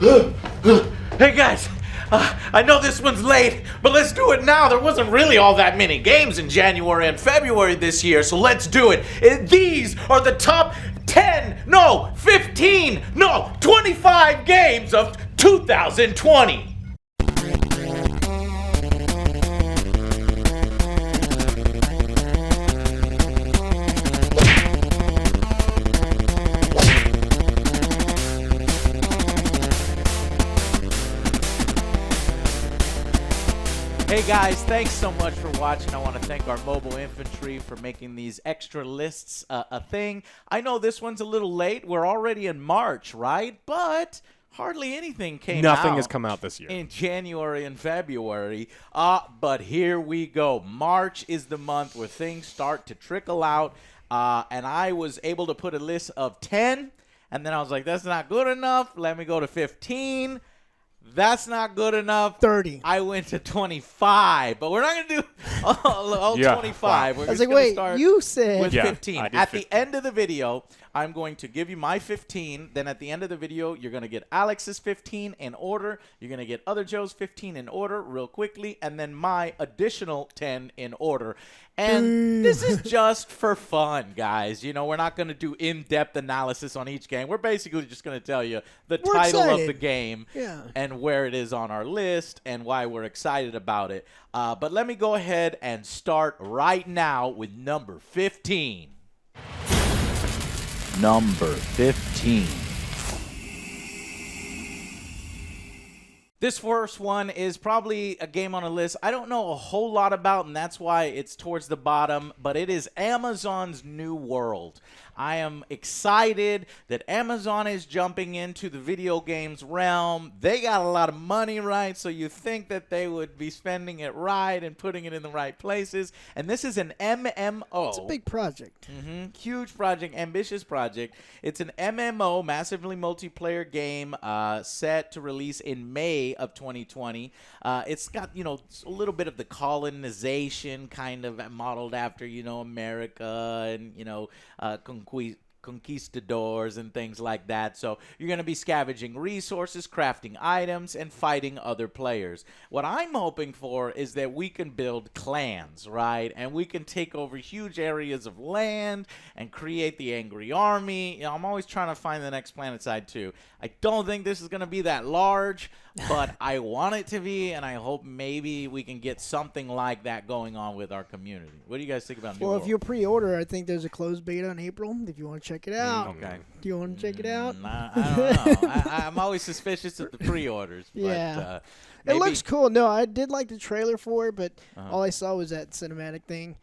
Hey guys, I know this one's late, but let's do it now. There wasn't really all that many games in January and February this year, so let's do it. These are the top 10, no, 15, no, 25 games of 2020. Hey guys, thanks so much for watching. I want to thank our mobile infantry for making these extra lists a thing. I know this one's a little late. We're already in March, right? But hardly anything came out. Nothing has come out this year. In January and February. But here we go. March is the month where things start to trickle out. And I was able to put a list of 10. And then I was like, that's not good enough. Let me go to 15. That's not good enough. 30. I went to 25, but we're not going to do all 25. Wow. We're I was just like, going to wait, start you said with 15. At 15. the end of the video, I'm going to give you my 15. Then at the end of the video, you're going to get Alex's 15 in order. You're going to get other Joe's 15 in order real quickly, and then my additional 10 in order. And this is just for fun, guys. You know, we're not going to do in-depth analysis on each game. We're basically just going to tell you the title of the game and where it is on our list and why we're excited about it. But let me go ahead and start right now with number 15. Number 15. This first one is probably a game on a list I don't know a whole lot about, and that's why it's towards the bottom, but it is Amazon's New World. I am excited that Amazon is jumping into the video games realm. They got a lot of money, right? So you think that they would be spending it right and putting it in the right places. And this is an MMO. it's a big project. Huge project, ambitious project. It's an MMO, massively multiplayer game set to release in May of 2020. It's got, you know, a little bit of the colonization kind of modeled after, you know, America and, you know, conquistadors and things like that. So you're going to be scavenging resources, crafting items, and fighting other players. What I'm hoping for is that we can build clans, right? And we can take over huge areas of land and create the Angry Army. You know, I'm always trying to find the next PlanetSide 2. I don't think this is going to be that large, but I want it to be, and I hope maybe we can get something like that going on with our community. What do you guys think about New Well, World? if you pre-order, I think there's a closed beta in April. If you want to check it out. Okay. Do you want to check it out? I don't know. I'm always suspicious of the pre-orders. Yeah. But, It looks cool. No, I did like the trailer for it, but Uh-huh. all I saw was that cinematic thing.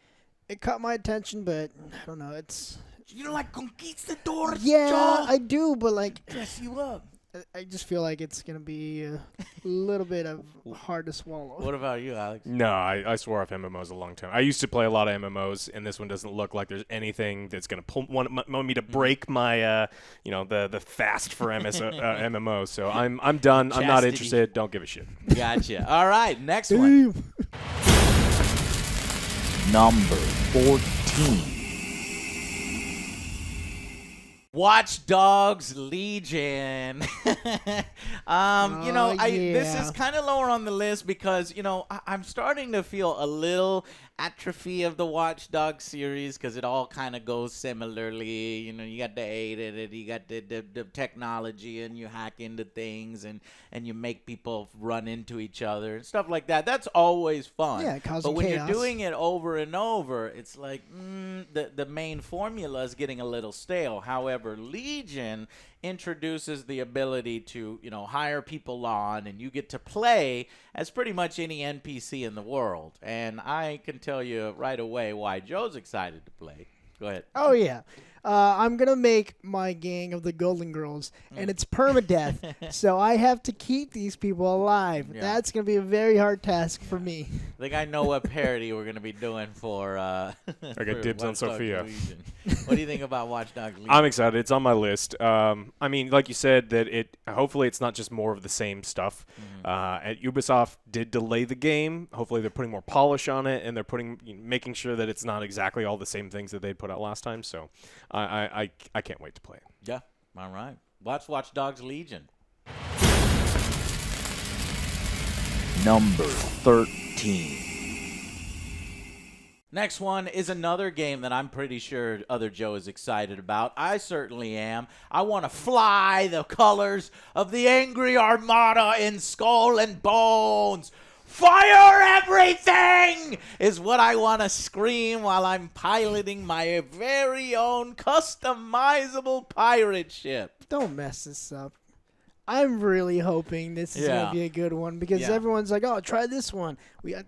It caught my attention, but I don't know. It's You don't like conquistadors, yeah, Joe? I do, but like Dress you up. I just feel like it's gonna be a little bit of hard to swallow. What about you, Alex? No, I swore off MMOs a long time. I used to play a lot of MMOs, and this one doesn't look like there's anything that's going to want me to break my, you know, the fast for MMOs. So I'm done. I'm not Chastity. interested. Don't give a shit. Gotcha. All right, next one. Number 14. Watch Dogs Legion. You know, this is kind of lower on the list because, you know, I'm starting to feel a little atrophy of the Watch Dogs series because it all kind of goes similarly. You know, you got the aid, you got the technology, and you hack into things, and you make people run into each other and stuff like that. That's always fun. Yeah, causing but when chaos. you're doing it over and over, it's like the main formula is getting a little stale. However, Legion introduces the ability to, you know, hire people on, and you get to play as pretty much any NPC in the world. And I can tell you right away why Joe's excited to play. Go ahead. Oh yeah. I'm going to make my gang of the Golden Girls, and it's permadeath, so I have to keep these people alive. Yeah. That's going to be a very hard task for me. I think I know what parody we're going to be doing for I got dibs on Watch Dogs Sophia. Legion. What do you think about Watch Dogs Legion? I'm excited. It's on my list. I mean, like you said, that hopefully it's not just more of the same stuff. At Ubisoft did delay the game. Hopefully they're putting more polish on it, and they're making sure that it's not exactly all the same things that they put out last time. So I can't wait to play it. Yeah. All right. Watch Dogs Legion. Number 13. Next one is another game that I'm pretty sure other Joe is excited about. I certainly am. I want to fly the colors of the Angry Armada in Skull and Bones. Fire everything is what I want to scream while I'm piloting my very own customizable pirate ship. Don't mess this up. I'm really hoping this is gonna be a good one because everyone's like, "Oh, try this one."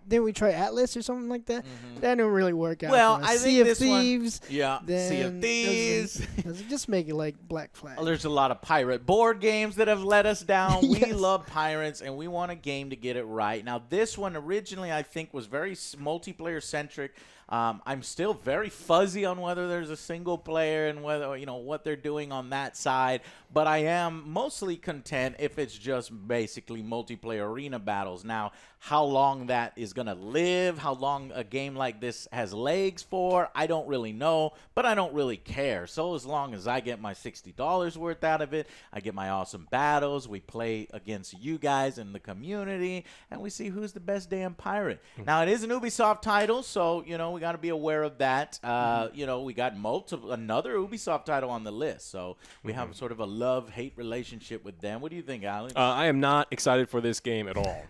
Then we try Atlas or something like that. That didn't really work out. Well, for us. I think Sea of this Thieves. one, Sea of Thieves. Doesn't just make it like Black Flag. Well, there's a lot of pirate board games that have let us down. We Yes. love pirates, and we want a game to get it right. Now, this one originally, I think, was very multiplayer centric. I'm still very fuzzy on whether there's a single player and whether, what they're doing on that side. But I am mostly content if it's just basically multiplayer arena battles. Now, how long that is going to live, how long a game like this has legs for, I don't really know, but I don't really care. So as long as I get my $60 worth out of it, I get my awesome battles, we play against you guys in the community, and we see who's the best damn pirate. Now, it is an Ubisoft title, so, we got to be aware of that. We got another Ubisoft title on the list, so we have sort of a love-hate relationship with them. What do you think, Alex? I am not excited for this game at all.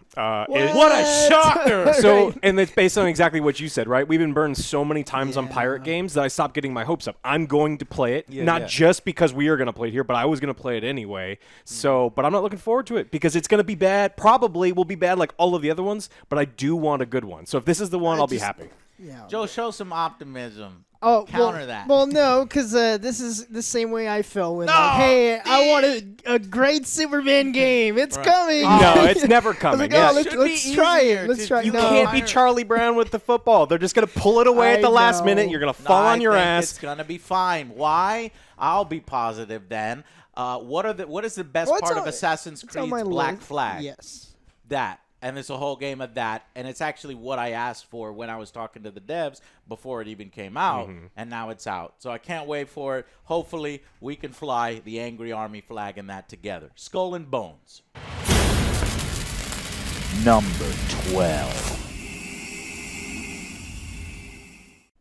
What a shocker! So, and it's based on exactly what you said, right? We've been burned so many times on pirate games that I stopped getting my hopes up. I'm going to play it, not just because we are going to play it here, but I was going to play it anyway. So, but I'm not looking forward to it because it's going to be bad. Probably will be bad like all of the other ones, but I do want a good one. So if this is the one, I'll be happy. Yeah. Joe, show some optimism. Oh, counter that. Well, no, because this is the same way I felt when, hey, I want a great Superman game. It's coming. No, it's never coming. I was like, let's try it. Let's try it. You can't be Charlie Brown with the football. They're just going to pull it away at the last minute. You're going to fall on your ass. It's going to be fine. Why? I'll be positive then. What is the best part of Assassin's Creed's Black Flag? Yes. That. And it's a whole game of that. And it's actually what I asked for when I was talking to the devs before it even came out. And now it's out. So I can't wait for it. Hopefully, we can fly the Angry Army flag in that together. Skull and Bones. Number 12.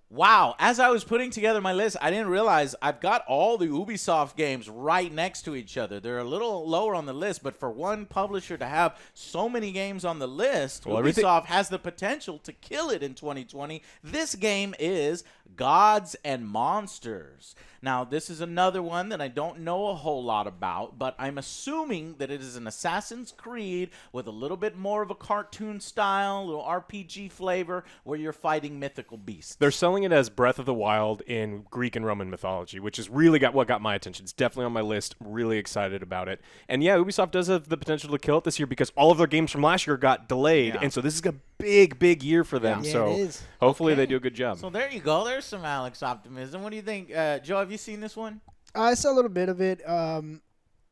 Wow, as I was putting together my list, I didn't realize I've got all the Ubisoft games right next to each other. They're a little lower on the list, but for one publisher to have so many games on the list, Ubisoft has the potential to kill it in 2020. This game is Gods and Monsters. Now, this is another one that I don't know a whole lot about, but I'm assuming that it is an Assassin's Creed with a little bit more of a cartoon style, a little RPG flavor, where you're fighting mythical beasts. They're selling it as Breath of the Wild in Greek and Roman mythology, which is really what got my attention. It's definitely on my list. Really excited about it. And yeah, Ubisoft does have the potential to kill it this year because all of their games from last year got delayed, and so this is a big year for them. Yeah, so it is. hopefully they do a good job. So there you go. There's some Alex optimism. What do you think, Joe? Have you seen this one? I saw a little bit of it.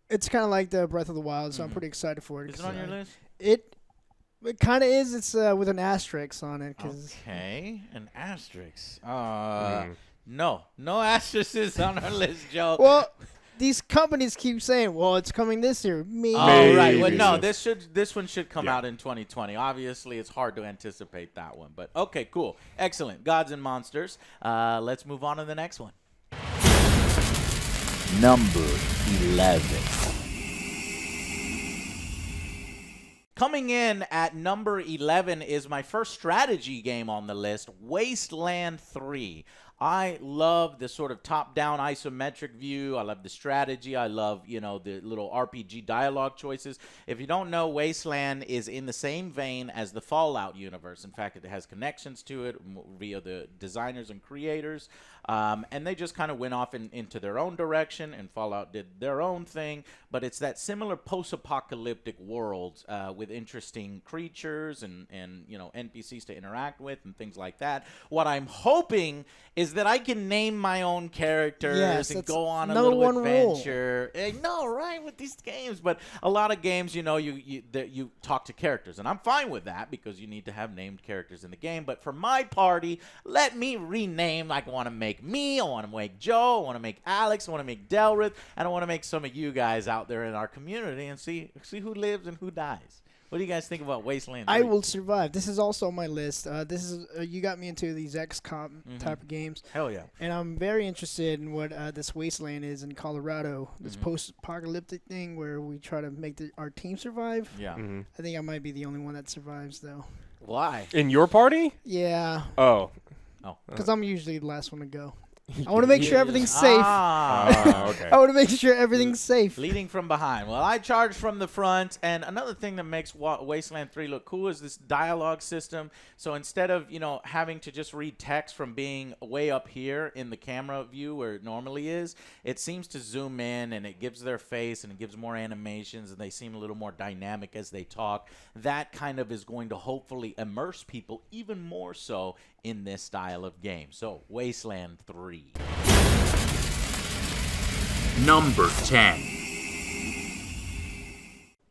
It's kind of like the Breath of the Wild, so I'm pretty excited for it. Is it on your list? It kind of is. It's with an asterisk on it. Okay, an asterisk. No asterisks on our list, Joe. Well, these companies keep saying, "Well, it's coming this year." Maybe. Oh, right. Well, no, this one should come out in 2020. Obviously, it's hard to anticipate that one, but okay, cool, excellent. Gods and Monsters. Let's move on to the next one. Number 11. Coming in at number 11 is my first strategy game on the list, Wasteland 3. I love the sort of top-down isometric view. I love the strategy. I love, the little RPG dialogue choices. If you don't know, Wasteland is in the same vein as the Fallout universe. In fact, it has connections to it via the designers and creators. And they just kind of went off into their own direction, and Fallout did their own thing. But it's that similar post-apocalyptic world with interesting creatures and NPCs to interact with and things like that. What I'm hoping is that I can name my own characters and go on a little adventure. No, right, with these games. But a lot of games, you talk to characters, and I'm fine with that because you need to have named characters in the game. But for my party, let me rename. Like I want to make me, I want to make Joe, I want to make Alex, I want to make Delrith, and I want to make some of you guys out there in our community and see who lives and who dies. What do you guys think about Wasteland 3? I will survive. This is also on my list. This is you got me into these XCOM type of games. Hell yeah. And I'm very interested in what this Wasteland is in Colorado. This post-apocalyptic thing where we try to make our team survive. Yeah. I think I might be the only one that survives, though. Why? In your party? Yeah, Oh. because I'm usually the last one to go. I want to make sure everything's safe. Okay. I want to make sure everything's safe. Leading from behind. Well, I charge from the front, and another thing that makes Wasteland 3 look cool is this dialogue system. So instead of, having to just read text from being way up here in the camera view where it normally is, it seems to zoom in, and it gives their face, and it gives more animations, and they seem a little more dynamic as they talk. That kind of is going to hopefully immerse people even more so in this style of game. So, Wasteland 3. Number 10.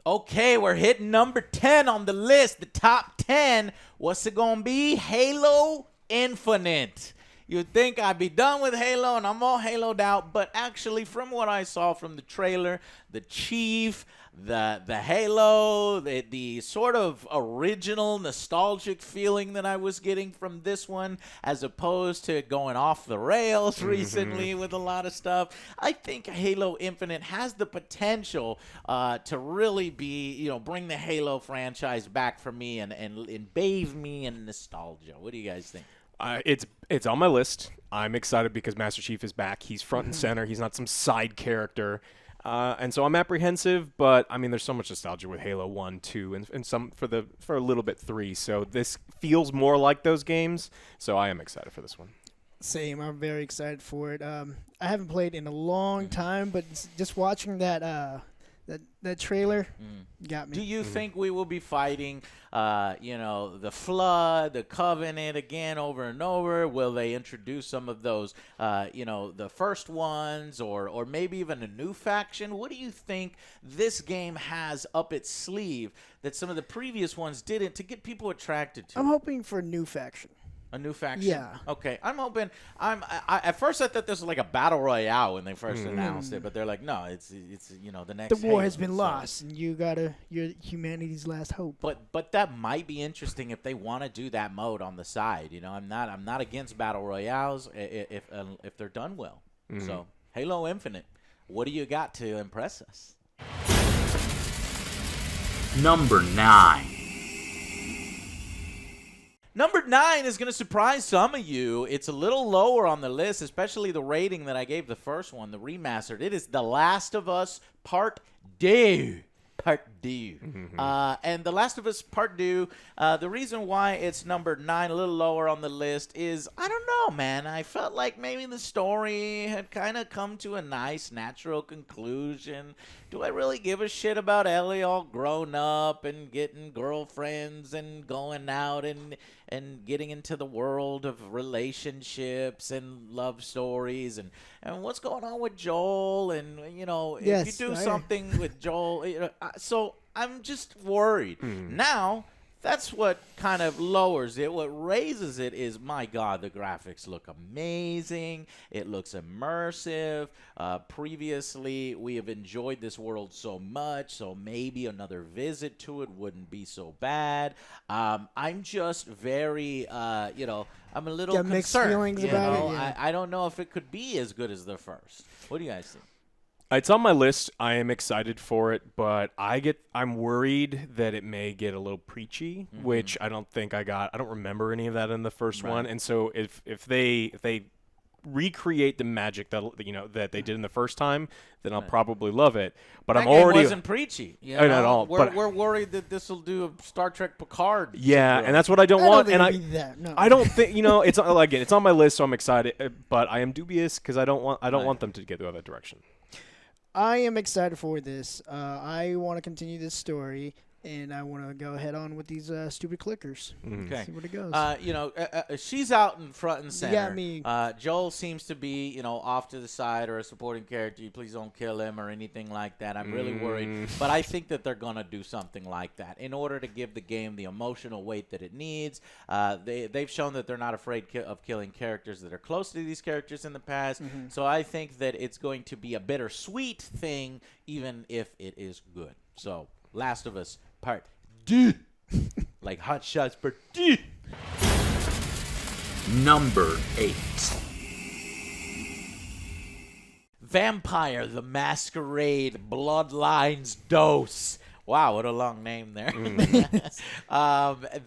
Okay, we're hitting number 10 on the list. The top 10. What's it going to be? Halo Infinite. You'd think I'd be done with Halo, and I'm all Halo'd out, but actually, from what I saw from the trailer, the Chief, the Halo, the sort of original nostalgic feeling that I was getting from this one, as opposed to going off the rails recently with a lot of stuff, I think Halo Infinite has the potential to really be, bring the Halo franchise back for me and bathe me in nostalgia. What do you guys think? It's on my list. I'm excited because Master Chief is back. He's front and center. He's not some side character. And so I'm apprehensive, but I mean, there's so much nostalgia with Halo 1, 2, and some for a little bit 3. So this feels more like those games. So I am excited for this one. Same. I'm very excited for it. I haven't played in a long time, but just watching that trailer got me. Do you think we will be fighting, the Flood, the Covenant again over and over? Will they introduce some of those, the first ones, or maybe even a new faction? What do you think this game has up its sleeve that some of the previous ones didn't to get people attracted to? I'm hoping for a new faction. A new faction? Yeah. Okay. I'm hoping. At first I thought this was like a battle royale when they first announced it, but they're like, no, it's the next. The war Halo, has been so. lost, and you're humanity's last hope. But that might be interesting if they want to do that mode on the side. I'm not against battle royales if they're done well. So Halo Infinite, what do you got to impress us? Number 9. Number 9 is going to surprise some of you. It's a little lower on the list, especially the rating that I gave the first one, the remastered. It is The Last of Us Part 2. Part 2. And The Last of Us Part 2, the reason why it's number 9, a little lower on the list, is, I don't know, man. I felt like maybe the story had kind of come to a nice, natural conclusion. Do I really give a shit about Ellie all grown up and getting girlfriends and going out and getting into the world of relationships and love stories and what's going on with Joel and, if you do something with Joel, so I'm just worried. Now, that's what kind of lowers it. What raises it is, my God, the graphics look amazing. It looks immersive. Previously, we have enjoyed this world so much, so maybe another visit to it wouldn't be so bad. I'm just very, I'm a little concerned. Mixed feelings about it. Yeah. I don't know if it could be as good as the first. What do you guys think? It's on my list. I am excited for it, but I'm worried that it may get a little preachy, which I don't think I got. I don't remember any of that in the first one, and so if they recreate the magic that they did in the first time, then I'll probably love it. But that I'm already wasn't preachy. Not at all. We're worried that this will do a Star Trek Picard. Yeah, syndrome. and that's what I don't want. I don't think it's again. It's on my list, so I'm excited. But I am dubious because I don't want them to go that direction. I am excited for this. I want to continue this story, and I want to go head on with these stupid clickers. Okay. See where it goes. She's out in front and center. got me. Joel seems to be, off to the side or a supporting character. Please don't kill him or anything like that. I'm really worried. But I think that they're going to do something like that in order to give the game the emotional weight that it needs. They've shown that they're not afraid of killing characters that are close to these characters in the past. So I think that it's going to be a bittersweet thing, even if it is good. So, Last of Us Part D. Like Hot Shots for D. Number 8. Vampire the Masquerade Bloodlines Dose. Wow, what a long name there.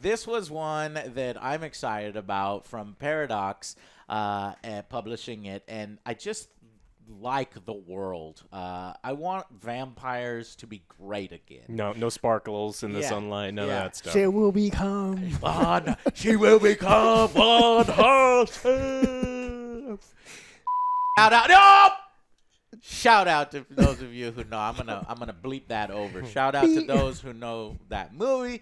This was one that I'm excited about from Paradox publishing it, and I just like the world. I want vampires to be great again. No sparkles in the sunlight, none of that stuff. She will become. She will become one herself. Shout out! No! Shout out to those of you who know. I'm gonna bleep that over. Shout out to those who know that movie.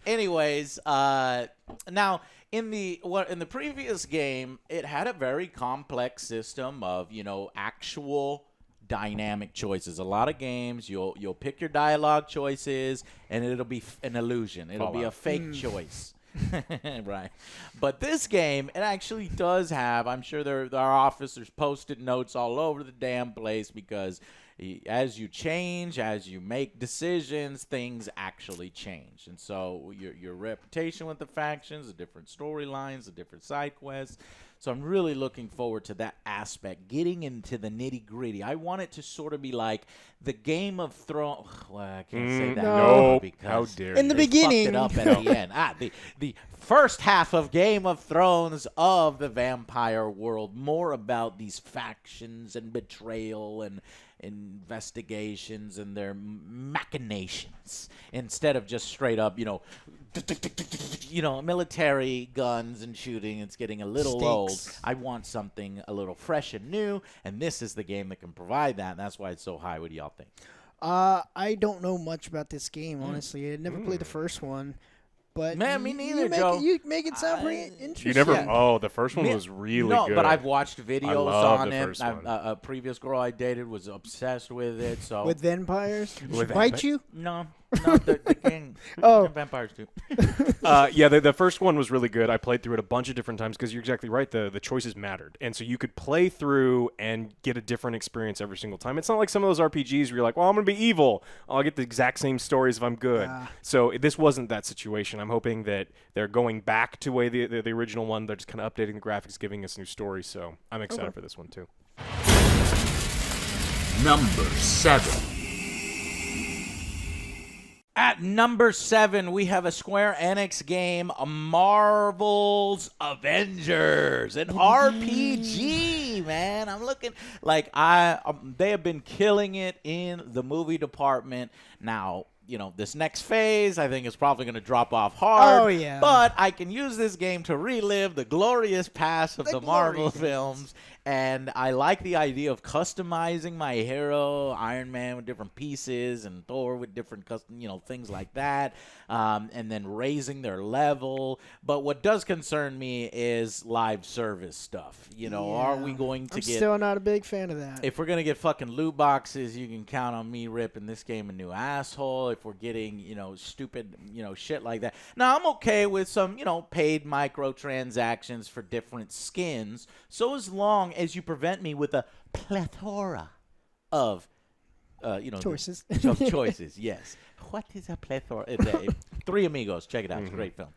Anyways, now in the previous game, it had a very complex system of actual dynamic choices. A lot of games, you'll pick your dialogue choices, and it'll be an illusion. It'll be a fake choice. Right. But this game, it actually does have, I'm sure there are officers Post-it notes all over the damn place, because as you change, as you make decisions, things actually change. And so your reputation with the factions, the different storylines, the different side quests. So I'm really looking forward to that aspect, getting into the nitty-gritty. I want it to sort of be like the Game of Thrones. Well, I can't say that. No, because how dare in the they beginning. fucked it up at the end. The first half of Game of Thrones of the vampire world, more about these factions and betrayal and investigations and their machinations, instead of just straight up, military guns and shooting. It's getting a little old. I want something a little fresh and new, and this is the game that can provide that, and that's why it's so high. What do y'all think? I don't know much about this game, honestly. I never played the first one. But Man, me neither, Joe. You make it sound pretty interesting. You never? Oh, the first one was really good. No, but I've watched videos love on the it. first one. A previous girl I dated was obsessed with it. So With vampires? With Bite you? no, the game. Oh. Vampires too. Yeah, the first one was really good. I played through it a bunch of different times because you're exactly right. The choices mattered. And so you could play through and get a different experience every single time. It's not like some of those RPGs where you're like, well, I'm going to be evil. I'll get the exact same stories if I'm good. So this wasn't that situation. I'm hoping that they're going back to way the original one. They're just kind of updating the graphics, giving us new stories. So I'm excited for this one too. Number 7. At number 7, we have a Square Enix game, Marvel's Avengers, an RPG, man. I'm looking like they have been killing it in the movie department. Now, this next phase, I think, is probably going to drop off hard. Oh, yeah. But I can use this game to relive the glorious past of the Marvel films. And I like the idea of customizing my hero, Iron Man with different pieces, and Thor with different custom, things like that, and then raising their level. But what does concern me is live service stuff. Are we going to I'm get? still not a big fan of that. If we're gonna get fucking loot boxes, you can count on me ripping this game a new asshole. If we're getting, stupid, shit like that. Now, I'm okay with some, paid microtransactions for different skins, so as long as you prevent me with a plethora of, Choices. Of choices, yes. What is a plethora? Three Amigos. Check it out. It's a great film.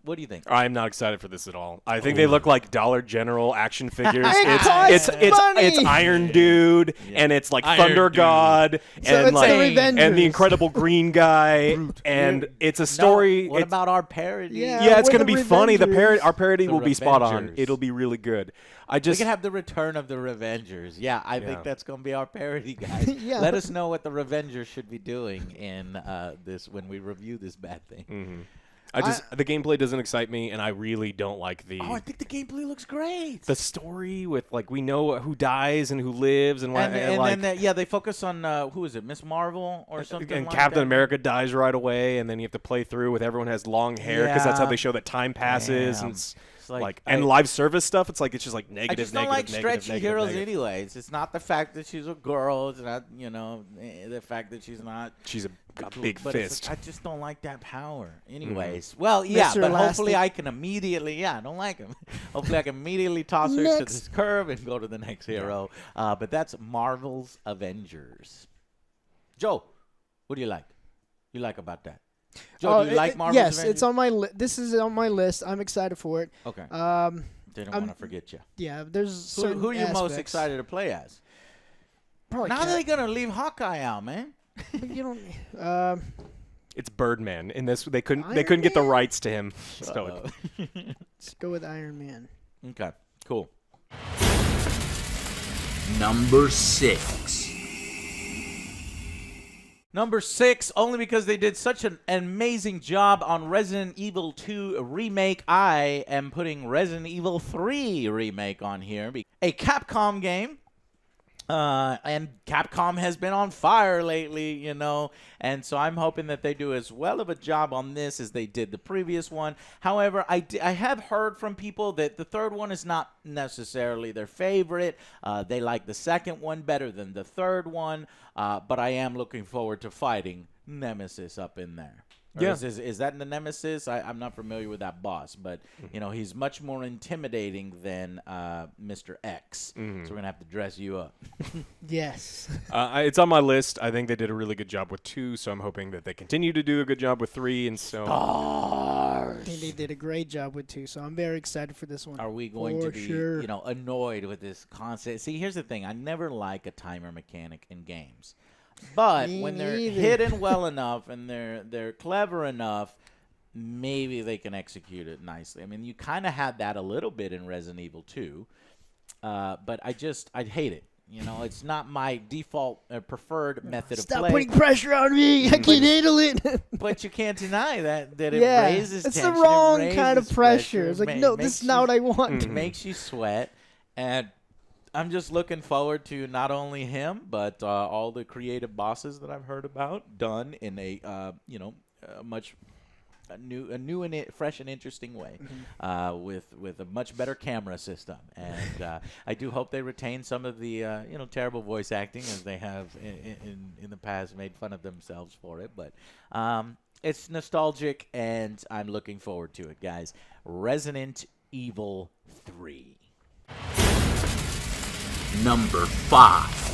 What do you think? I'm not excited for this at all. I think they look like Dollar General action figures. It's Iron Dude, and it's like Iron Thunder Dude. God, So and it's like the Avengers. and the Incredible Green Guy, and it's a story. No, what about our parody? Yeah. it's with going to the be funny. Revengers. Our parody The will be spot on. Revengers. It'll be really good. We can have the return of the Revengers. Yeah, I think that's going to be our parody, guys. Yeah. Let us know what the Revengers should be doing in this when we review this bad thing. The gameplay doesn't excite me, and I really don't like the. Oh, I think the gameplay looks great. The story with we know who dies and who lives and what And then they focus on who is it, Miss Marvel or something. and like Captain that? America dies right away, and then you have to play through with everyone has long hair because that's how Yeah. they show that time passes. Damn. And it's like and live service stuff. It's just like negative. I just don't like stretchy heroes anyways. It's not the fact that she's a girl. It's not the fact that she's not. She's a big but fist. I just don't like that power. Anyways, well, yeah, Mr. but hopefully Elastic. I can immediately. Yeah, I don't like him. Hopefully I can immediately toss her to Next. this curve and go to the next hero. But that's Marvel's Avengers. Joe, what do you like? You like about that? Joe, do you like Marvel's Yes, Avengers? it's on my This is on my list. I'm excited for it. Okay. Didn't I'm- want to forget you. Yeah, there's Who certain are you most aspects. excited to play as? Probably Now Cap. they're going to leave Hawkeye out, man. But you don't. It's Birdman. In this, they couldn't Iron get the Man? rights to him. So Let's go with Iron Man. Okay, cool. Number 6. Number 6, only because they did such an amazing job on Resident Evil 2 Remake, I am putting Resident Evil 3 Remake on here. A Capcom game. And Capcom has been on fire lately, you know, and so I'm hoping that they do as well of a job on this as they did the previous one. However, I have heard from people that the third one is not necessarily their favorite. They like the second one better than the third one, but I am looking forward to fighting Nemesis up in there. Or Yeah. Is that the Nemesis? I'm not familiar with that boss, but you know he's much more intimidating than Mr. X. So we're gonna have to dress you up. Yes. it's on my list. I think they did a really good job with 2, so I'm hoping that they continue to do a good job with 3. And so, I think they did a great job with 2, so I'm very excited for this one. Are we going For to be, sure. you know, annoyed with this concept? See, here's the thing. I never like a timer mechanic in games. But Me when they're neither. hidden well enough and they're clever enough, maybe they can execute it nicely. I mean, you kind of had that a little bit in Resident Evil 2, but I hate it. You know, it's not my default preferred method of Stop play. putting pressure on me. I can't handle it. But you can't deny that it yeah, raises it's tension. the wrong it kind of raises pressure. It's like, no, this is not what I want. It makes you sweat, and I'm just looking forward to not only him, but all the creative bosses that I've heard about done in a new and fresh and interesting way, with a much better camera system. And I do hope they retain some of the terrible voice acting as they have in the past made fun of themselves for it. But it's nostalgic, and I'm looking forward to it, guys. Resident Evil 3. Number 5.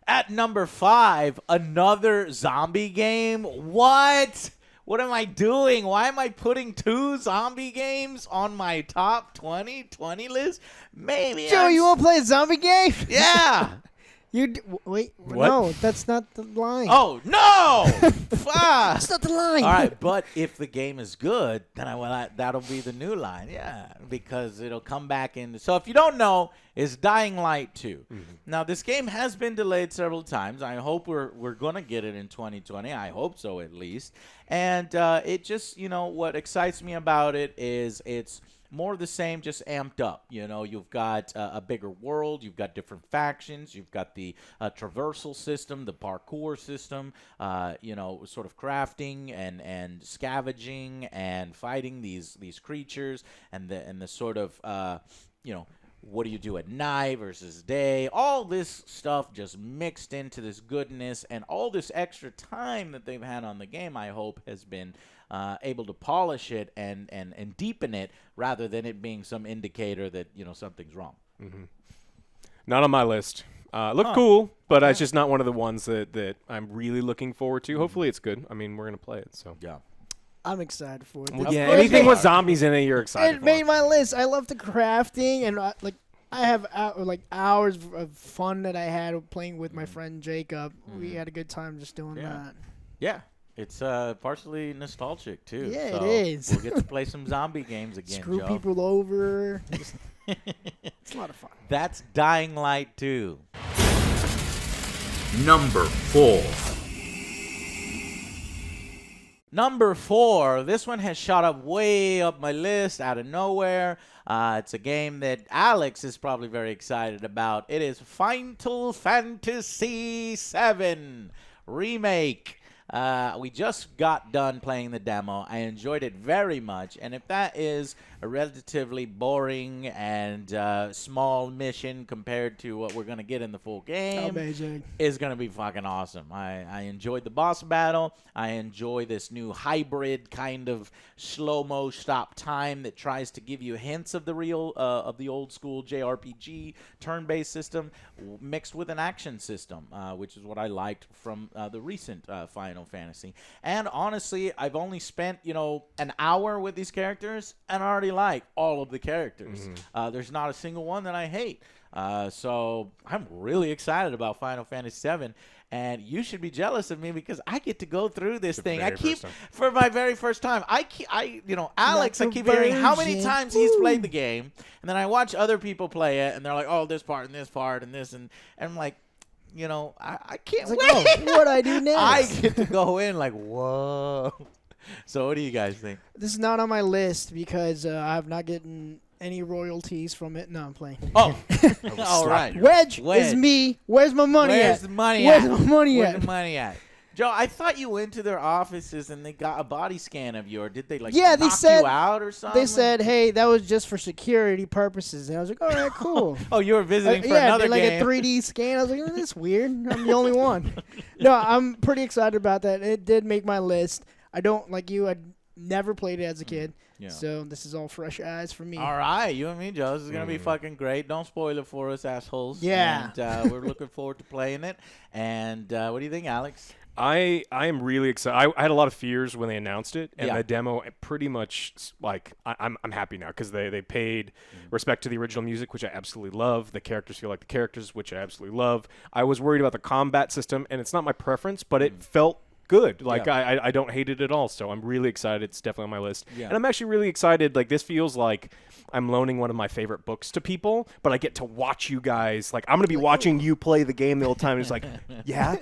At number 5, another zombie game. What? What am I doing? Why am I putting 2 zombie games on my top 2020 list? Maybe Joe, you want to play a zombie game? Yeah. Wait, What? no, that's not the line. Oh, no! Fuck! That's not the line. All right, but if the game is good, then that'll be the new line. Yeah, because it'll come back in. So if you don't know, it's Dying Light 2. Now, this game has been delayed several times. I hope we're going to get it in 2020. I hope so, at least. And it just, what excites me about it is it's more of the same, just amped up. You've got a bigger world. You've got different factions. You've got the traversal system, the parkour system, sort of crafting and scavenging and fighting these creatures and the sort of, what do you do at night versus day? All this stuff just mixed into this goodness, and all this extra time that they've had on the game, I hope, has been able to polish it and deepen it rather than it being some indicator that, something's wrong. not on my list. Look cool, but it's just not one of the ones that I'm really looking forward to. Hopefully it's good. I mean, we're going to play it, so. Yeah. I'm excited for it. Well, yeah, It anything made- with zombies in it, you're excited It for. made my list. I love the crafting, and I have hours of fun that I had playing with my friend Jacob. We had a good time just doing that. Yeah. It's partially nostalgic, too. Yeah, so it is. We'll get to play some zombie games again, Screw Joe. people over. It's a lot of fun. That's Dying Light 2. Number 4. Number 4, this one has shot up way up my list out of nowhere. It's a game that Alex is probably very excited about. It is Final Fantasy VII Remake. We just got done playing the demo. I enjoyed it very much. And if that is a relatively boring and small mission compared to what we're going to get in the full game, Amazing. is going to be fucking awesome. I enjoyed the boss battle. I enjoy this new hybrid kind of slow-mo stop time that tries to give you hints of the old school JRPG turn-based system mixed with an action system, which is what I liked from the recent Final Fantasy. And honestly, I've only spent, an hour with these characters, and I already like all of the characters. There's not a single one that I hate. So I'm really excited about Final Fantasy VII, and you should be jealous of me because I get to go through this thing. I keep for my very first time. Alex, I keep hearing how many times he's played the game, and then I watch other people play it, and they're like, "Oh, this part and this part and this," and I'm like, I can't wait. Oh, what I do next? I get to go in like, whoa. So what do you guys think? This is not on my list because I have not gotten any royalties from it. No, I'm playing. Oh, all right. Wedge is me. Where's my money Where's at? the money Where's at? my money Where's at? the money at? Joe, I thought you went to their offices and they got a body scan of you, or did they Yeah, they knock said you out or something? They said, "Hey, that was just for security purposes," and I was like, "All right, cool." Oh, you were visiting for yeah, another did like game. a 3D scan. I was like, oh, "That's weird. I'm the only one." No, I'm pretty excited about that. It did make my list. I don't like you. I never played it as a kid, so this is all fresh eyes for me. All right, you and me, Joe. This is gonna be fucking great. Don't spoil it for us, assholes. Yeah. And we're looking forward to playing it. And what do you think, Alex? I am really excited. I had a lot of fears when they announced it, and Yeah. the demo pretty much I'm happy now because they paid respect to the original music, which I absolutely love. The characters feel like the characters, which I absolutely love. I was worried about the combat system, and it's not my preference, but it felt good. Like I don't hate it at all. So I'm really excited. It's definitely on my list, and I'm actually really excited. Like this feels like I'm loaning one of my favorite books to people, but I get to watch you guys. Like I'm gonna be watching you play the game the whole time. And it's like, yeah.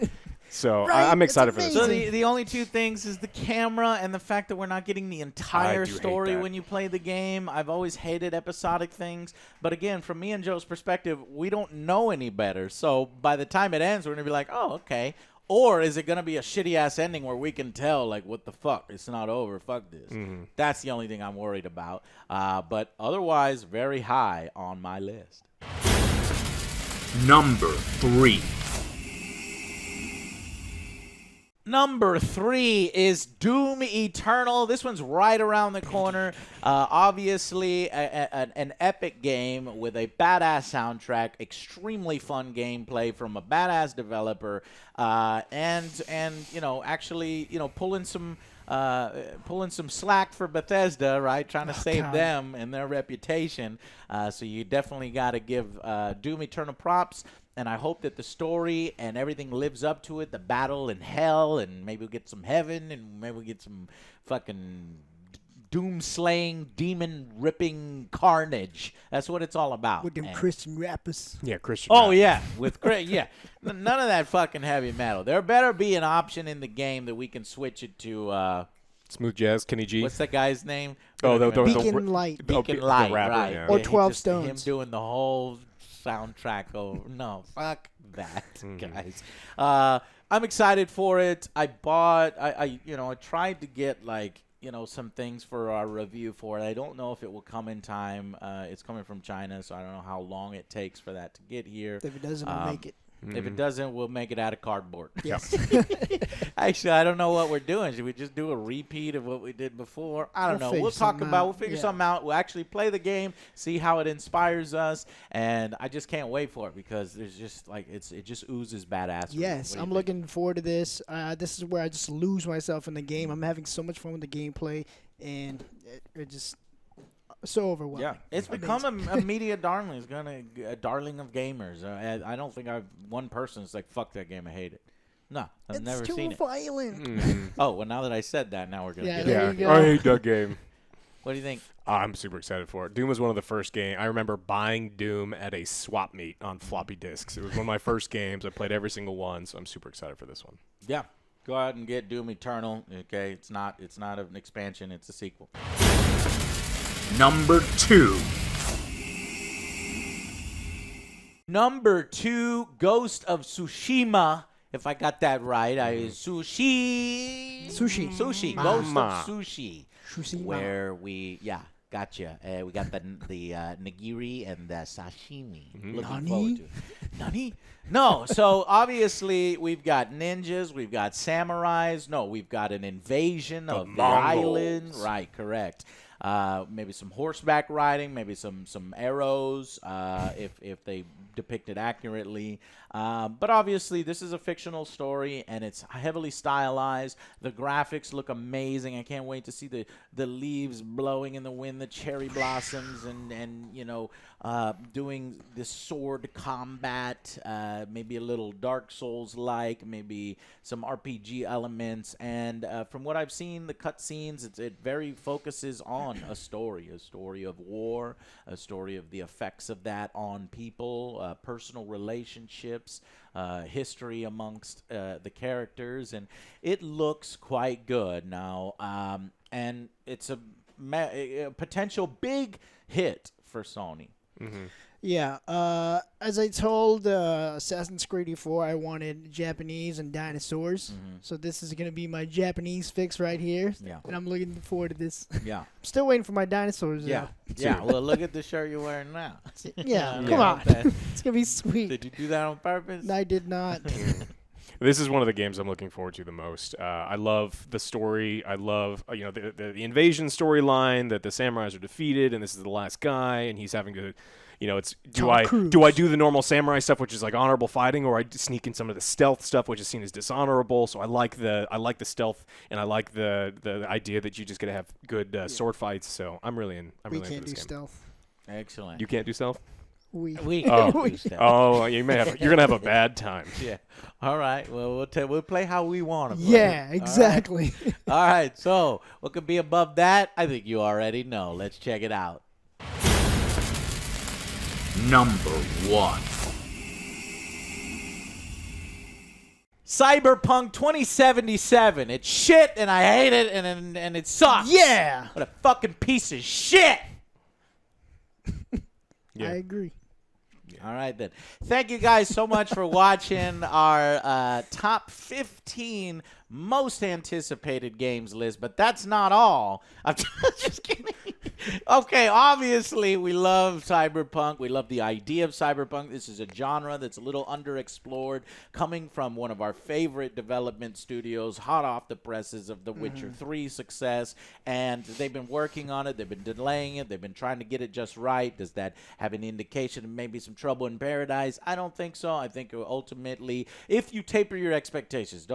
So Right, I'm excited for this. So the only two things is the camera and the fact that we're not getting the entire do hate story that. when you play the game. I've always hated episodic things. But again, from me and Joe's perspective, we don't know any better. So by the time it ends, we're going to be like, oh, okay. Or is it going to be a shitty-ass ending where we can tell, like, what the fuck? It's not over. Fuck this. That's the only thing I'm worried about. But otherwise, very high on my list. Number 3. Number 3 is Doom Eternal. This one's right around the corner. Obviously, an epic game with a badass soundtrack, extremely fun gameplay from a badass developer, and actually pulling some slack for Bethesda, right? Trying to save them and their reputation. So you definitely got to give Doom Eternal props. And I hope that the story and everything lives up to it. The battle in hell, and maybe we'll get some heaven, and maybe we'll get some fucking doom-slaying, demon-ripping carnage. That's what it's all about. With them Christian rappers. Yeah, Christian. Oh, rap. yeah. None of that fucking heavy metal. There better be an option in the game that we can switch it to... Smooth Jazz, Kenny G. what's that guy's name? Oh, the Beacon Light. Beacon the Light, rapper, right. yeah. Or Yeah, 12 him Stones. doing the whole soundtrack over. No, fuck that, guys. I'm excited for it. I tried to get some things for our review for it. I don't know if it will come in time. It's coming from China, so I don't know how long it takes for that to get here. If it doesn't, we'll make it. If it doesn't, we'll make it out of cardboard. Yes. Actually, I don't know what we're doing. Should we just do a repeat of what we did before? I don't know. figure We'll talk something about. out. We'll figure Yeah. something out. We'll actually play the game, see how it inspires us, and I just can't wait for it because there's just it just oozes badass. for me. Yes, What do you I'm think? looking forward to this. This is where I just lose myself in the game. I'm having so much fun with the gameplay, and it just so overwhelming. Yeah, it's become a media darling. It's a darling of gamers. I don't think one person's like, fuck that game, I hate it. No, I've never seen It's it. too violent. Oh, well, now that I said that, now we're gonna Yeah, get there it. you Yeah, go. I hate that game. What do you think? I'm super excited for it. Doom was one of the first games. I remember buying Doom at a swap meet on floppy disks. It was one of my first games. I played every single one, so I'm super excited for this one. Yeah, go out and get Doom Eternal. Okay, it's not an expansion; it's a sequel. Number 2. Number 2, Ghost of Tsushima If I got that right, sushi. Sushi. Ghost of Mama. Sushi. Sushi. Where gotcha. We got the nigiri and the sashimi. Looking forward to it. Nani? No. So obviously we've got ninjas, we've got samurais. No, we've got an invasion of the island. Right, correct. Maybe some horseback riding, maybe some arrows, if they depict it accurately. But obviously, this is a fictional story, and it's heavily stylized. The graphics look amazing. I can't wait to see the leaves blowing in the wind, the cherry blossoms, and doing this sword combat. Maybe a little Dark Souls-like, maybe some RPG elements. And from what I've seen, the cutscenes, it very focuses on a story of war, a story of the effects of that on people, personal relationships, history amongst the characters, and it looks quite good now. And it's a potential big hit for Sony. Mm-hmm. Yeah, as I told Assassin's Creed 4, I wanted Japanese and dinosaurs. So this is going to be my Japanese fix right here. Yeah. And I'm looking forward to this. Yeah. I'm still waiting for my dinosaurs. Yeah. Yeah. Well, look at the shirt you're wearing now. Yeah, come on. It's going to be sweet. Did you do that on purpose? I did not. This is one of the games I'm looking forward to the most. I love the story. I love the invasion storyline, that the samurais are defeated and this is the last guy and he's having to, it's do I do the normal samurai stuff, which is like honorable fighting, or I sneak in some of the stealth stuff, which is seen as dishonorable. So I like the stealth, and I like the idea that you just get to have good sword fights. So I'm really into this game. We can't do stealth. Excellent. You can't do stealth? We can't do stealth. Oh, you're gonna have a bad time. Yeah. All right. Well, we'll play how we want to play. Yeah, exactly. All right. So what could be above that? I think you already know. Let's check it out. Number 1. Cyberpunk 2077. It's shit, and I hate it, and it sucks. Yeah. What a fucking piece of shit. Yeah. I agree. All right, then. Thank you guys so much for watching our top 15 most anticipated games list, but that's not all. I'm just kidding. Okay, obviously, we love Cyberpunk. We love the idea of Cyberpunk. This is a genre that's a little underexplored, coming from one of our favorite development studios, hot off the presses of The Witcher 3 success, and they've been working on it. They've been delaying it. They've been trying to get it just right. Does that have an indication of maybe some trouble in paradise? I don't think so. I think ultimately, if you taper your expectations,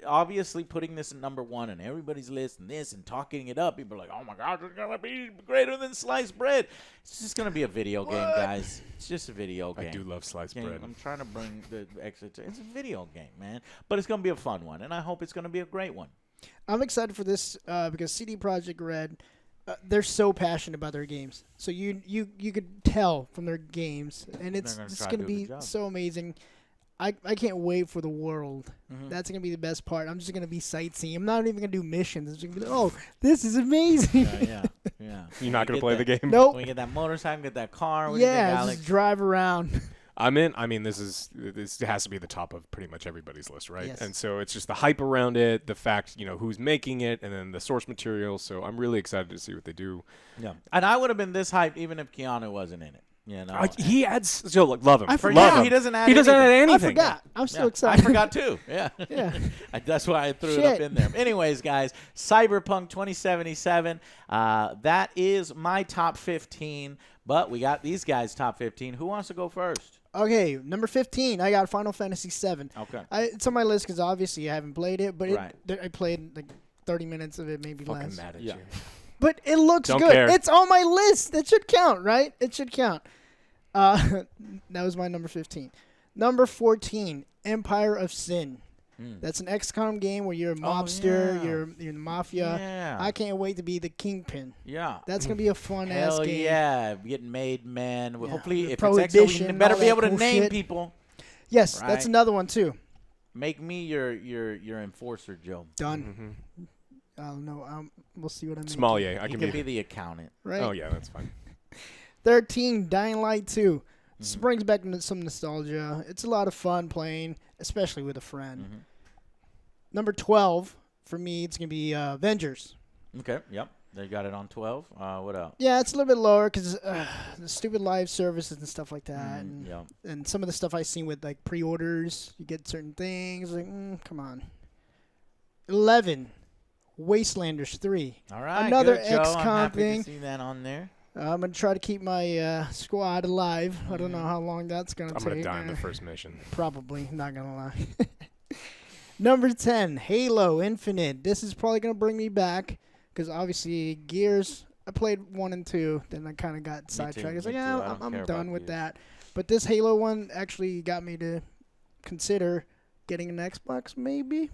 obviously putting this in number 1 on everybody's list and this and talking it up, people are like, oh my gosh, it's going to be greater than sliced bread. It's just going to be a video game, guys. It's just a video game. I do love sliced bread. I'm trying to bring the extra. It's a video game, man. But it's going to be a fun one, and I hope it's going to be a great one. I'm excited for this because CD Projekt Red, they're so passionate about their games. So you could tell from their games, and it's going to be so amazing. I can't wait for the world. That's going to be the best part. I'm just going to be sightseeing. I'm not even going to do missions. I'm just going to be like, oh, this is amazing. Yeah. You're not going to play the game? Nope. We get that motorcycle, get that car. What do you think, Alex? Just drive around. I'm in. I mean, this has to be the top of pretty much everybody's list, right? Yes. And so it's just the hype around it, the fact, who's making it, and then the source material. So I'm really excited to see what they do. Yeah. And I would have been this hyped even if Keanu wasn't in it. He adds. So love him. I forgot. He doesn't add. He doesn't add anything. I forgot. I'm so excited. I forgot too. Yeah. Yeah. That's why I threw it up in there. Anyways, guys, Cyberpunk 2077. That is my top 15. But we got these guys' top 15. Who wants to go first? Okay, number 15. I got Final Fantasy VII. Okay. It's on my list because obviously I haven't played it, but Right. I played like 30 minutes of it, maybe Fucking less. mad at Yeah. you. But it looks Don't good. care. It's on my list. It should count, right? It should count. That was my number 15. Number 14, Empire of Sin. That's an XCOM game where you're a mobster, yeah. you're in the mafia. Yeah. I can't wait to be the kingpin. Yeah. That's going to be a fun-ass Hell game. yeah. Getting made, man. Yeah. Hopefully, if it's Prohibition, XO, you better all be that able to cool name shit. people. Yes, Right. that's another one, too. Make me your enforcer, Joe. Done. I don't know. We'll see what I mean. Small, yeah. I You can can be the accountant. Right. Oh yeah, that's fine. 13, Dying Light 2. This brings back some nostalgia. It's a lot of fun playing. especially with a friend. Mm-hmm. Number 12 for me, it's gonna be Avengers. Okay. Yep. They got it on 12. What else? Yeah, it's a little bit lower because the stupid live services and stuff like that, Yeah. and some of the stuff I've seen with like pre-orders, you get certain things. Like, come on. 11, Wastelanders 3. All right. Another good, Joe. XCOM I'm happy thing. to see that on there. I'm gonna try to keep my squad alive. I don't know how long that's gonna I'm take. gonna die in the first mission. Probably, not gonna lie. Number 10, Halo Infinite. This is probably gonna bring me back because obviously Gears. I played 1 and 2, then I kind of got sidetracked. It's like, me yeah, too. I'm done with that. But this Halo one actually got me to consider getting an Xbox, maybe.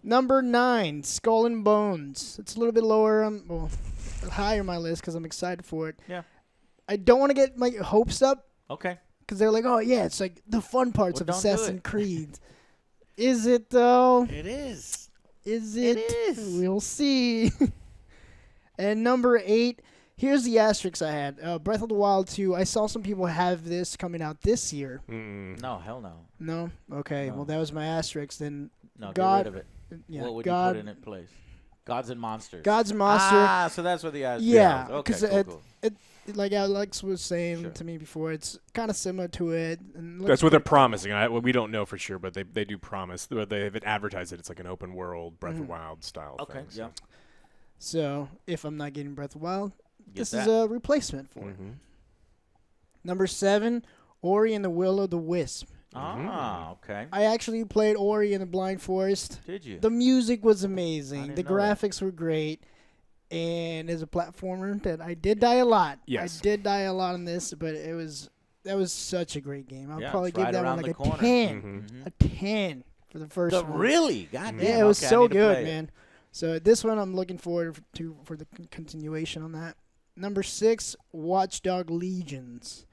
Number 9, Skull and Bones. It's a little bit lower. Higher on my list because I'm excited for it. Yeah. I don't want to get my hopes up Okay. because they're like, oh yeah, it's like the fun parts Well, of don't do Assassin's it. Creed. Is it though? It is. Is it? It is. We'll see. And number 8, here's the asterisk I had. Breath of the Wild 2. I saw some people have this coming out this year. No, hell no. No? Okay. No. Well, that was my asterisk. Then No, God, get rid of it. yeah, What would God, you put in its place? Gods and Monsters. God's Monster. Ah, so that's what the asterisk Yeah, is. Okay, 'cause cool. Like Alex was saying Sure. to me before, it's kind of similar to it. And That's what they're promising. We don't know for sure, but they do promise. They've advertised it. It's like an open world Breath of the Wild style Okay, thing. yeah. So if I'm not getting Breath of the Wild, this that. is a replacement for it. Number 7, Ori and the Will of the Wisp. Ah, okay. I actually played Ori and the Blind Forest. Did you? The music was I amazing. didn't The know that. graphics were great. And as a platformer, that I did die a lot. Yes. I did die a lot on this, but that was such a great game. I'll Yeah, probably it's give right that one around like the a corner. 10. A 10 for the first one. Really? God damn. Yeah, it was okay, I so need to good, play it. man. So this one I'm looking forward to for the continuation on that. Number 6, Watchdog Legions.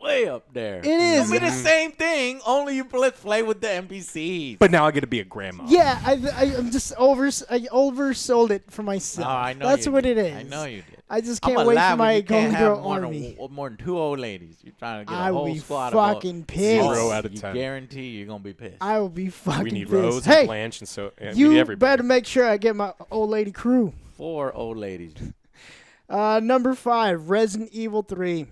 Way up there. It is. It'll be the same thing, only you play with the NPCs. But now I get to be a grandma. Yeah, I'm just I oversold it for myself. Oh, I know That's you what did. it is. I know you did. I just I'm can't wait laugh for when my you can't Golden have Girl more army. more than 2 old ladies. You're trying to get I a will whole be squad fucking of pissed. 0 out of you 10. guarantee you're gonna be pissed. I will be fucking We need pissed. Rose Hey, and Blanche, and so we need you everybody. better make sure I get my old lady crew. 4 old ladies. Number 5, Resident Evil 3.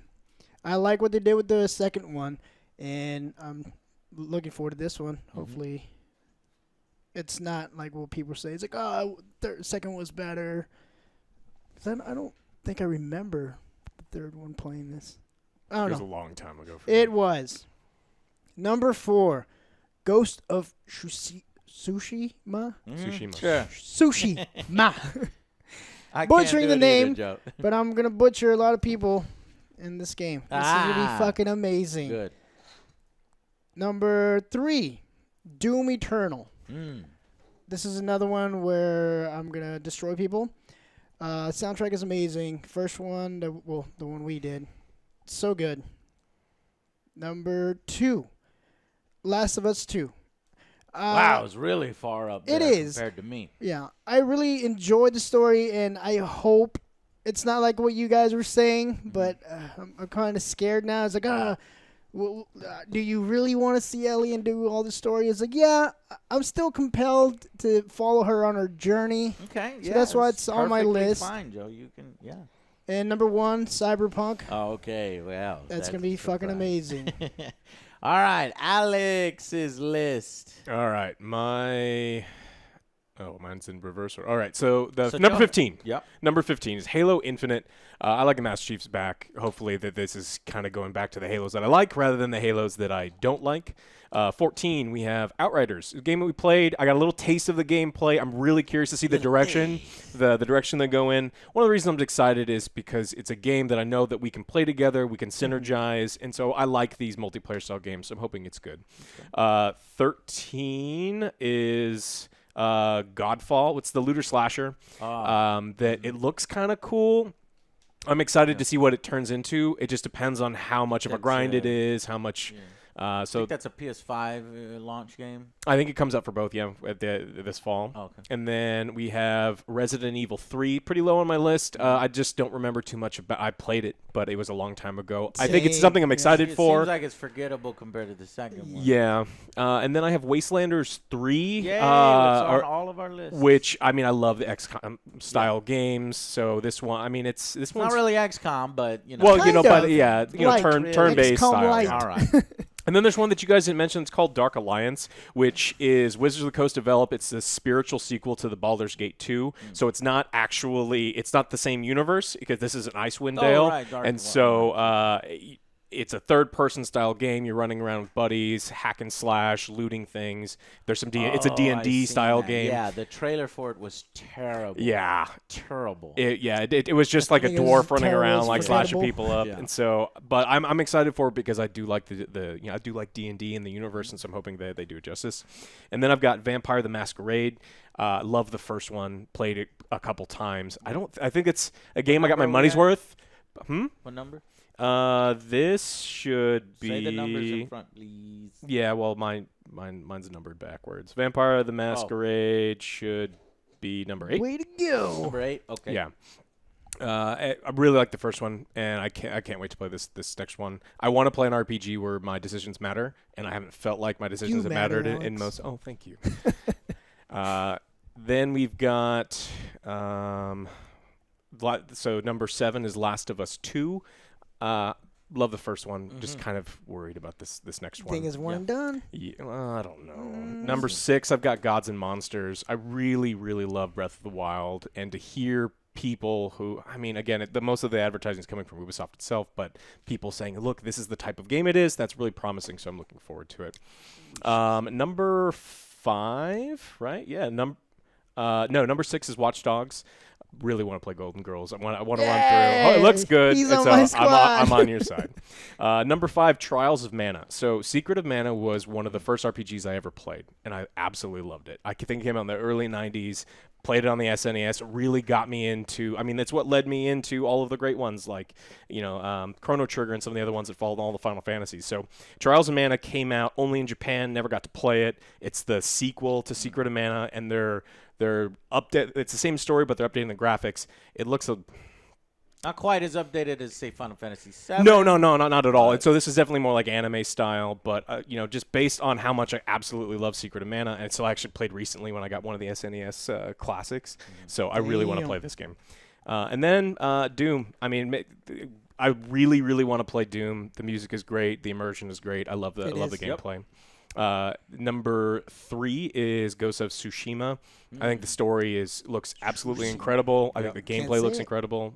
I like what they did with the second one, and I'm looking forward to this one. Hopefully, it's not like what people say. It's like, oh, second was better. 'Cause I don't think I remember the third one playing this. I It don't was a know. long time ago. For It me. was. Number 4, Ghost of Tsushima. Tsushima. Sure. Sushima. I Butchering can't the do it either, name. Joe. But I'm going to butcher a lot of people in this game. This is going to be Ah. fucking amazing. Good. Number 3, Doom Eternal. Mm. This is another one where I'm going to destroy people. Soundtrack is amazing. First one, the one we did. So good. Number 2, Last of Us 2. Wow, it's really far up it there is. compared to me. Yeah, I really enjoyed the story, and I hope it's not like what you guys were saying, but I'm kind of scared now. It's like, do you really want to see Ellie and do all the story? It's like, yeah, I'm still compelled to follow her on her journey. Okay, So that's why it's on my perfectly list. Fine, Joe. You can, yeah. And number 1, Cyberpunk. Oh, okay, well. That's going to be a fucking surprise. amazing. All right, Alex's list. All right, mine's in reverse order. All right, so So number Joe- 15. Yep. Number 15 is Halo Infinite. I like the Master Chief's back. Hopefully that this is kind of going back to the Halos that I like rather than the Halos that I don't like. 14, we have Outriders, a game that we played. I got a little taste of the gameplay. I'm really curious to see the direction, the direction they go in. One of the reasons I'm excited is because it's a game that I know that we can play together, we can synergize, and so I like these multiplayer style games, so I'm hoping it's good. 13 is Godfall. It's the looter slasher. That it looks kind of cool. I'm excited to see what it turns into. It just depends on how much of a grind it is, how much I So think that's a PS5 launch game. I think it comes up for both, yeah, this fall. Oh, okay. And then we have Resident Evil 3, pretty low on my list. I just don't remember too much about. I played it, but it was a long time ago. I think it's Same, something I'm yeah. excited It for. seems like it's forgettable compared to the second one. Yeah, and then I have Wastelanders 3. Yay, it's on all of our lists. Which, I mean, I love the XCOM style games. So this one, I mean, this It's one's not really XCOM, but you know. well, Kind but of. yeah, Like, turn-based XCOM style. light. yeah. All right. And then there's one that you guys didn't mention. It's called Dark Alliance, which is Wizards of the Coast developed. It's the spiritual sequel to the Baldur's Gate 2. So it's not the same universe because this is an Icewind Dale. right, Dark and so it's a third-person style game. You're running around with buddies, hack and slash, looting things. There's some it's a D&D style game. Yeah, the trailer for it was terrible. Yeah. Terrible. It was just like a think it was dwarf running terrible, around it's like slashing forgettable. people up, Yeah. and so. But I'm excited for it because I do like I do like D&D in the universe, and so I'm hoping that they do it justice. And then I've got Vampire the Masquerade. Love the first one. Played it a couple times. I think it's a game I got my number are we money's at? worth. What number? This should be. Say the numbers in front, please. Yeah, well, mine's numbered backwards. Vampire the Masquerade should be number 8. Way to go. Number 8? Okay. Yeah. I really like the first one, and I can't wait to play this next one. I want to play an RPG where my decisions matter, and I haven't felt like my decisions have matter, mattered in Alex. most. Oh, thank you. Then we've got so number 7 is Last of Us 2. Love the first one. Just kind of worried about this next one. Thing is one and done. Yeah, well, I don't know. Number 6, I've got Gods and Monsters. I really, really love Breath of the Wild, and to hear people who, I mean, again, most of the advertising is coming from Ubisoft itself, but people saying, look, this is the type of game it is, that's really promising, so I'm looking forward to it. Number 5, right? Yeah, no, number 6 is Watch Dogs. Really want to play Golden Girls. I want to run through. Oh, it looks good. He's And on so my squad. I'm on your side. Number 5, Trials of Mana. So Secret of Mana was one of the first RPGs I ever played, and I absolutely loved it. I think it came out in the early 90s. Played it on the SNES. It really got me into. I mean, that's what led me into all of the great ones, like Chrono Trigger and some of the other ones that followed all the Final Fantasies. So Trials of Mana came out only in Japan. Never got to play it. It's the sequel to Secret of Mana, and they're update. It's the same story, but they're updating the graphics. It looks Not quite as updated as, say, Final Fantasy VII. No, not at all. And so this is definitely more like anime style, but just based on how much I absolutely love Secret of Mana, and so I actually played recently when I got one of the SNES classics. So I really want to play this game. And then Doom. I mean, I really, really want to play Doom. The music is great. The immersion is great. I love the gameplay. Number 3 is Ghost of Tsushima. I think the story looks absolutely incredible. I think the gameplay looks incredible.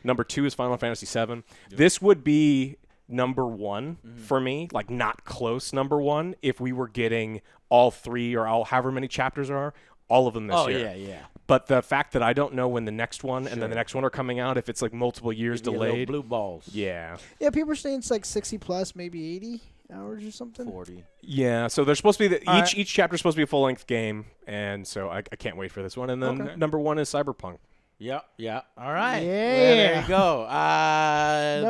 Number 2 is Final Fantasy VII. This would be number 1 for me, like not close number 1, if we were getting all 3 or however many chapters there are, all of them this year. Yeah. But the fact that I don't know when the next one and then the next one are coming out, if it's like multiple years Give me a little delayed. blue balls. Yeah. Yeah, people are saying it's like 60 plus, maybe 80 hours or something. 40. Yeah, so there's supposed to be All each chapter is supposed to be a full length game, and so I can't wait for this one. And then number 1 is Cyberpunk. Yeah. All right. Yeah. Well, there you go.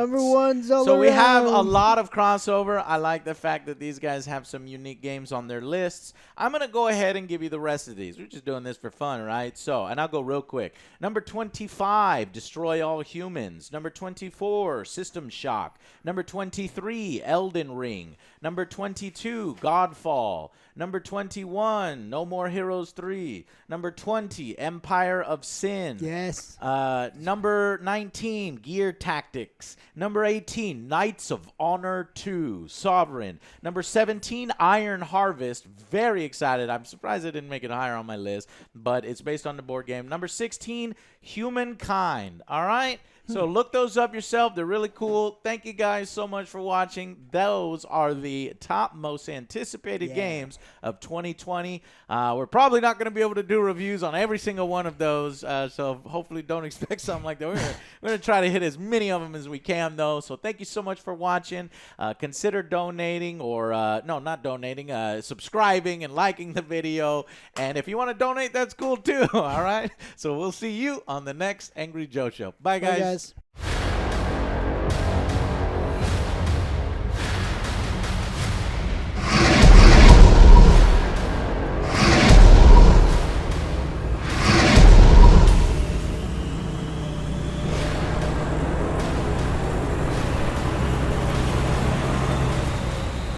Number 1's all So we have a around. lot of crossover. I like the fact that these guys have some unique games on their lists. I'm going to go ahead and give you the rest of these. We're just doing this for fun, right? So, and I'll go real quick. Number 25, Destroy All Humans. Number 24, System Shock. Number 23, Elden Ring. Number 22, Godfall. Number 21, No More Heroes 3. Number 20, Empire of Sin. Yes. Number 19, Gear Tactics. Number 18, Knights of Honor 2, Sovereign. Number 17, Iron Harvest. Very excited. I'm surprised I didn't make it higher on my list, but it's based on the board game. Number 16, Humankind. All right? So look those up yourself. They're really cool. Thank you guys so much for watching. Those are the top most anticipated games of 2020. We're probably not going to be able to do reviews on every single one of those, so hopefully don't expect something like that. We're going to try to hit as many of them as we can, though. So thank you so much for watching. Consider donating or, no, not donating, subscribing and liking the video. And if you want to donate, that's cool, too. All right? So we'll see you on the next Angry Joe Show. Bye, guys.